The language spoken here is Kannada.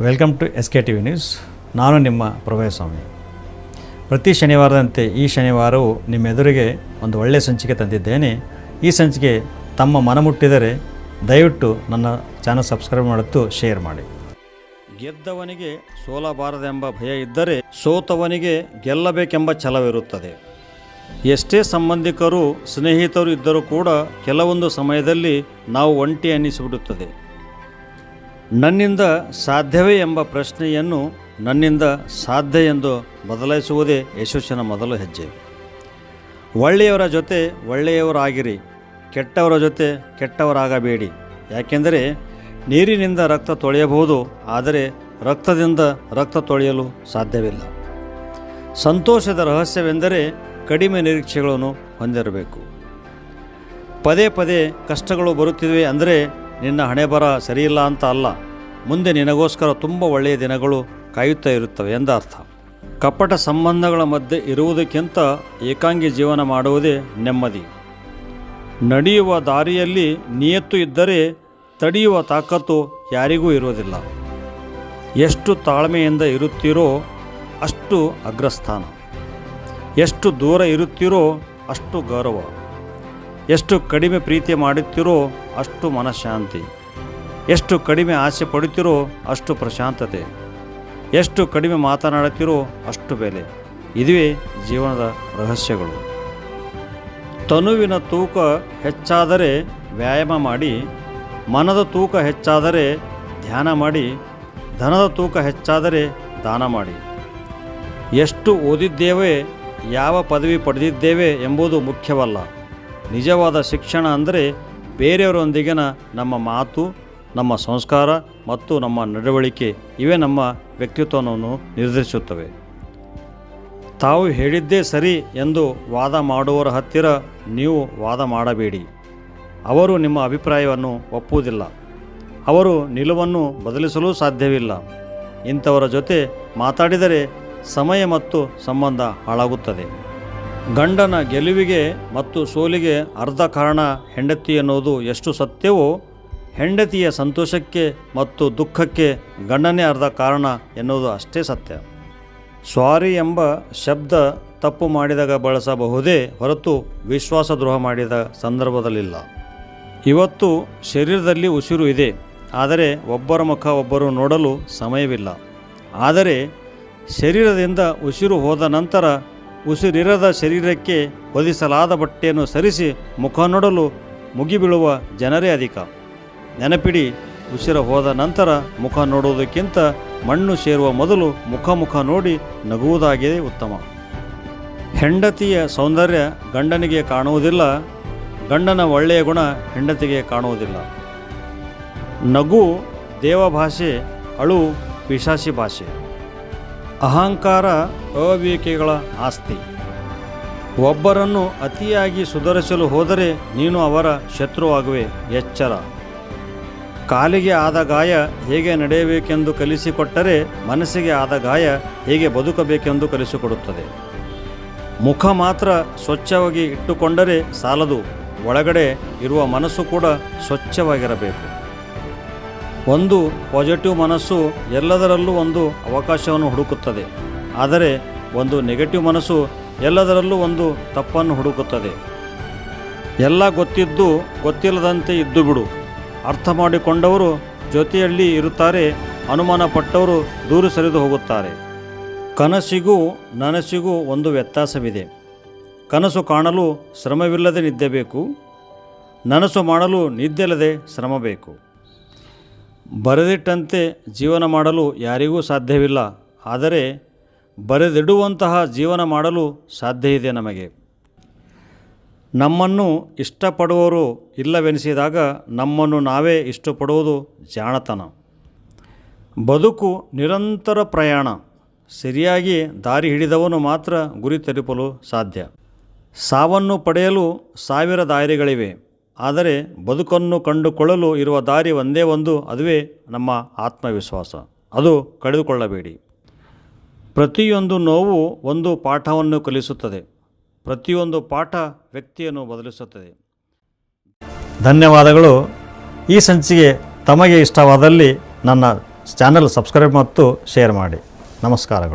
Welcome to SK TV news. ನಾನು ನಿಮ್ಮ ಪ್ರಭಯಸ್ವಾಮಿ. ಪ್ರತಿ ಶನಿವಾರದಂತೆ ಈ ಶನಿವಾರವೂ ನಿಮ್ಮೆದುರಿಗೆ ಒಂದು ಒಳ್ಳೆಯ ಸಂಚಿಕೆ ತಂದಿದ್ದೇನೆ. ಈ ಸಂಚಿಕೆ ತಮ್ಮ ಮನ ಮುಟ್ಟಿದರೆ ದಯವಿಟ್ಟು ನನ್ನ ಚಾನಲ್ ಸಬ್ಸ್ಕ್ರೈಬ್ ಮಾಡುತ್ತು, ಶೇರ್ ಮಾಡಿ. ಗೆದ್ದವನಿಗೆ ಸೋಲಬಾರದೆಂಬ ಭಯ ಇದ್ದರೆ ಸೋತವನಿಗೆ ಗೆಲ್ಲಬೇಕೆಂಬ ಛಲವಿರುತ್ತದೆ. ಎಷ್ಟೇ ಸಂಬಂಧಿಕರು ಸ್ನೇಹಿತರು ಇದ್ದರೂ ಕೂಡ ಕೆಲವೊಂದು ಸಮಯದಲ್ಲಿ ನಾವು ಒಂಟಿ ಅನ್ನಿಸಿಬಿಡುತ್ತದೆ. ನನ್ನಿಂದ ಸಾಧ್ಯವೇ ಎಂಬ ಪ್ರಶ್ನೆಯನ್ನು ನನ್ನಿಂದ ಸಾಧ್ಯ ಎಂದು ಬದಲಾಯಿಸುವುದೇ ಯಶಸ್ಸಿನ ಮೊದಲ ಹೆಜ್ಜೆ. ಒಳ್ಳೆಯವರ ಜೊತೆ ಒಳ್ಳೆಯವರಾಗಿರಿ, ಕೆಟ್ಟವರ ಜೊತೆ ಕೆಟ್ಟವರಾಗಬೇಡಿ. ಯಾಕೆಂದರೆ ನೀರಿನಿಂದ ರಕ್ತ ತೊಳೆಯಬಹುದು, ಆದರೆ ರಕ್ತದಿಂದ ರಕ್ತ ತೊಳೆಯಲು ಸಾಧ್ಯವಿಲ್ಲ. ಸಂತೋಷದ ರಹಸ್ಯವೆಂದರೆ ಕಡಿಮೆ ನಿರೀಕ್ಷೆಗಳನ್ನು ಹೊಂದಿರಬೇಕು. ಪದೇ ಪದೇ ಕಷ್ಟಗಳು ಬರುತ್ತಿವೆ ಅಂದರೆ ನಿನ್ನ ಹಣೆಬರ ಸರಿಯಿಲ್ಲ ಅಂತ ಅಲ್ಲ, ಮುಂದೆ ನಿನಗೋಸ್ಕರ ತುಂಬ ಒಳ್ಳೆಯ ದಿನಗಳು ಕಾಯುತ್ತಾ ಇರುತ್ತವೆ ಎಂದ ಅರ್ಥ. ಕಪಟ ಸಂಬಂಧಗಳ ಮಧ್ಯೆ ಇರುವುದಕ್ಕಿಂತ ಏಕಾಂಗಿ ಜೀವನ ಮಾಡುವುದೇ ನೆಮ್ಮದಿ. ನಡೆಯುವ ದಾರಿಯಲ್ಲಿ ನಿಯತ್ತು ಇದ್ದರೆ ತಡೆಯುವ ತಾಕತ್ತು ಯಾರಿಗೂ ಇರುವುದಿಲ್ಲ. ಎಷ್ಟು ತಾಳ್ಮೆಯಿಂದ ಇರುತ್ತೀರೋ ಅಷ್ಟು ಅಗ್ರಸ್ಥಾನ, ಎಷ್ಟು ದೂರ ಇರುತ್ತೀರೋ ಅಷ್ಟು ಗೌರವ, ಎಷ್ಟು ಕಡಿಮೆ ಪ್ರೀತಿ ಮಾಡುತ್ತೀರೋ ಅಷ್ಟು ಮನಃಶಾಂತಿ, ಎಷ್ಟು ಕಡಿಮೆ ಆಸೆ ಪಡುತ್ತೀರೋ ಅಷ್ಟು ಪ್ರಶಾಂತತೆ, ಎಷ್ಟು ಕಡಿಮೆ ಮಾತನಾಡುತ್ತೀರೋ ಅಷ್ಟು ಬೆಲೆ. ಇದುವೇ ಜೀವನದ ರಹಸ್ಯಗಳು. ತನುವಿನ ತೂಕ ಹೆಚ್ಚಾದರೆ ವ್ಯಾಯಾಮ ಮಾಡಿ, ಮನದ ತೂಕ ಹೆಚ್ಚಾದರೆ ಧ್ಯಾನ ಮಾಡಿ, ಧನದ ತೂಕ ಹೆಚ್ಚಾದರೆ ದಾನ ಮಾಡಿ. ಎಷ್ಟು ಓದಿದ್ದೇವೆ, ಯಾವ ಪದವಿ ಪಡೆದಿದ್ದೇವೆ ಎಂಬುದು ಮುಖ್ಯವಲ್ಲ. ನಿಜವಾದ ಶಿಕ್ಷಣ ಅಂದರೆ ಬೇರೆಯವರೊಂದಿಗಿನ ನಮ್ಮ ಮಾತು, ನಮ್ಮ ಸಂಸ್ಕಾರ ಮತ್ತು ನಮ್ಮ ನಡವಳಿಕೆ. ಇವೇ ನಮ್ಮ ವ್ಯಕ್ತಿತ್ವವನ್ನು ನಿರ್ಧರಿಸುತ್ತವೆ. ತಾವು ಹೇಳಿದ್ದೇ ಸರಿ ಎಂದು ವಾದ ಮಾಡುವವರ ಹತ್ತಿರ ನೀವು ವಾದ ಮಾಡಬೇಡಿ. ಅವರು ನಿಮ್ಮ ಅಭಿಪ್ರಾಯವನ್ನು ಒಪ್ಪುವುದಿಲ್ಲ, ಅವರು ನಿಲುವನ್ನು ಬದಲಿಸಲು ಸಾಧ್ಯವಿಲ್ಲ. ಇಂಥವರ ಜೊತೆ ಮಾತಾಡಿದರೆ ಸಮಯ ಮತ್ತು ಸಂಬಂಧ ಹಾಳಾಗುತ್ತದೆ. ಗಂಡನ ಗೆಲುವಿಗೆ ಮತ್ತು ಸೋಲಿಗೆ ಅರ್ಧ ಕಾರಣ ಹೆಂಡತಿ ಎನ್ನುವುದು ಎಷ್ಟು ಸತ್ಯವೋ, ಹೆಂಡತಿಯ ಸಂತೋಷಕ್ಕೆ ಮತ್ತು ದುಃಖಕ್ಕೆ ಗಂಡನೇ ಅರ್ಧ ಕಾರಣ ಎನ್ನುವುದು ಅಷ್ಟೇ ಸತ್ಯ. ಸಾರಿ ಎಂಬ ಶಬ್ದ ತಪ್ಪು ಮಾಡಿದಾಗ ಬಳಸಬಹುದೇ ಹೊರತು ವಿಶ್ವಾಸದ್ರೋಹ ಮಾಡಿದ ಸಂದರ್ಭದಲ್ಲಿಲ್ಲ. ಇವತ್ತು ಶರೀರದಲ್ಲಿ ಉಸಿರು ಇದೆ, ಆದರೆ ಒಬ್ಬರ ಮುಖ ಒಬ್ಬರು ನೋಡಲು ಸಮಯವಿಲ್ಲ. ಆದರೆ ಶರೀರದಿಂದ ಉಸಿರು ಹೋದ ನಂತರ ಉಸಿರಿರದ ಶರೀರಕ್ಕೆ ಹೊದಿಸಲಾದ ಬಟ್ಟೆಯನ್ನು ಸರಿಸಿ ಮುಖ ನೋಡಲು ಮುಗಿಬೀಳುವ ಜನರೇ ಅಧಿಕ. ನೆನಪಿಡಿ, ಉಸಿರು ಹೋದ ನಂತರ ಮುಖ ನೋಡುವುದಕ್ಕಿಂತ ಮಣ್ಣು ಸೇರುವ ಮೊದಲು ಮುಖ ನೋಡಿ ನಗುವುದಾಗಿದೆ ಉತ್ತಮ. ಹೆಂಡತಿಯ ಸೌಂದರ್ಯ ಗಂಡನಿಗೆ ಕಾಣುವುದಿಲ್ಲ, ಗಂಡನ ಒಳ್ಳೆಯ ಗುಣ ಹೆಂಡತಿಗೆ ಕಾಣುವುದಿಲ್ಲ. ನಗು ದೇವಭಾಷೆ, ಅಳು ಪಿಶಾಚಿ ಭಾಷೆ. ಅಹಂಕಾರ ಅವಿವೇಕಿಗಳ ಆಸ್ತಿ. ಒಬ್ಬರನ್ನು ಅತಿಯಾಗಿ ಸುಧಾರಿಸಲು ಹೋದರೆ ನೀನು ಅವರ ಶತ್ರುವಾಗುವೆ, ಎಚ್ಚರ. ಕಾಲಿಗೆ ಆದ ಗಾಯ ಹೇಗೆ ನಡೆಯಬೇಕೆಂದು ಕಲಿಸಿಕೊಟ್ಟರೆ ಮನಸ್ಸಿಗೆ ಆದ ಗಾಯ ಹೇಗೆ ಬದುಕಬೇಕೆಂದು ಕಲಿಸಿಕೊಡುತ್ತದೆ. ಮುಖ ಮಾತ್ರ ಸ್ವಚ್ಛವಾಗಿ ಇಟ್ಟುಕೊಂಡರೆ ಸಾಲದು, ಒಳಗಡೆ ಇರುವ ಮನಸ್ಸು ಕೂಡ ಸ್ವಚ್ಛವಾಗಿರಬೇಕು. ಒಂದು ಪಾಸಿಟಿವ್ ಮನಸ್ಸು ಎಲ್ಲದರಲ್ಲೂ ಒಂದು ಅವಕಾಶವನ್ನು ಹುಡುಕುತ್ತದೆ, ಆದರೆ ಒಂದು ನೆಗೆಟಿವ್ ಮನಸ್ಸು ಎಲ್ಲದರಲ್ಲೂ ಒಂದು ತಪ್ಪನ್ನು ಹುಡುಕುತ್ತದೆ. ಎಲ್ಲ ಗೊತ್ತಿದ್ದು ಗೊತ್ತಿಲ್ಲದಂತೆ ಇದ್ದು ಬಿಡು. ಅರ್ಥ ಮಾಡಿಕೊಂಡವರು ಜೊತೆಯಲ್ಲಿ ಇರುತ್ತಾರೆ, ಅನುಮಾನ ಪಟ್ಟವರು ದೂರ ಸರಿದು ಹೋಗುತ್ತಾರೆ. ಕನಸಿಗೂ ನನಸಿಗೂ ಒಂದು ವ್ಯತ್ಯಾಸವಿದೆ. ಕನಸು ಕಾಣಲು ಶ್ರಮವಿಲ್ಲದೆ ನಿದ್ದೆ ಬೇಕು, ನನಸು ಮಾಡಲು ನಿದ್ದೆಲ್ಲದೆ ಶ್ರಮ ಬೇಕು. ಬರೆದಿಟ್ಟಂತೆ ಜೀವನ ಮಾಡಲು ಯಾರಿಗೂ ಸಾಧ್ಯವಿಲ್ಲ, ಆದರೆ ಬರೆದಿಡುವಂತಹ ಜೀವನ ಮಾಡಲು ಸಾಧ್ಯ ಇದೆ ನಮಗೆ. ನಮ್ಮನ್ನು ಇಷ್ಟಪಡುವವರು ಇಲ್ಲವೆನಿಸಿದಾಗ ನಮ್ಮನ್ನು ನಾವೇ ಇಷ್ಟಪಡುವುದು ಜಾಣತನ. ಬದುಕು ನಿರಂತರ ಪ್ರಯಾಣ. ಸರಿಯಾಗಿ ದಾರಿ ಹಿಡಿದವನು ಮಾತ್ರ ಗುರಿ ತಲುಪಲು ಸಾಧ್ಯ. ಸಾವನ್ನು ಪಡೆಯಲು 1000 ದಾರಿಗಳಿವೆ, ಆದರೆ ಬದುಕನ್ನು ಕಂಡುಕೊಳ್ಳಲು ಇರುವ ದಾರಿ ಒಂದೇ ಒಂದು, ಅದುವೇ ನಮ್ಮ ಆತ್ಮವಿಶ್ವಾಸ. ಅದು ಕಳೆದುಕೊಳ್ಳಬೇಡಿ. ಪ್ರತಿಯೊಂದು ನೋವು ಒಂದು ಪಾಠವನ್ನು ಕಲಿಸುತ್ತದೆ, ಪ್ರತಿಯೊಂದು ಪಾಠ ವ್ಯಕ್ತಿಯನ್ನು ಬದಲಿಸುತ್ತದೆ. ಧನ್ಯವಾದಗಳು. ಈ ಸಂಚಿಕೆ ತಮಗೆ ಇಷ್ಟವಾದಲ್ಲಿ ನನ್ನ ಚಾನಲ್ ಸಬ್ಸ್ಕ್ರೈಬ್ ಮತ್ತು ಶೇರ್ ಮಾಡಿ. ನಮಸ್ಕಾರಗಳು.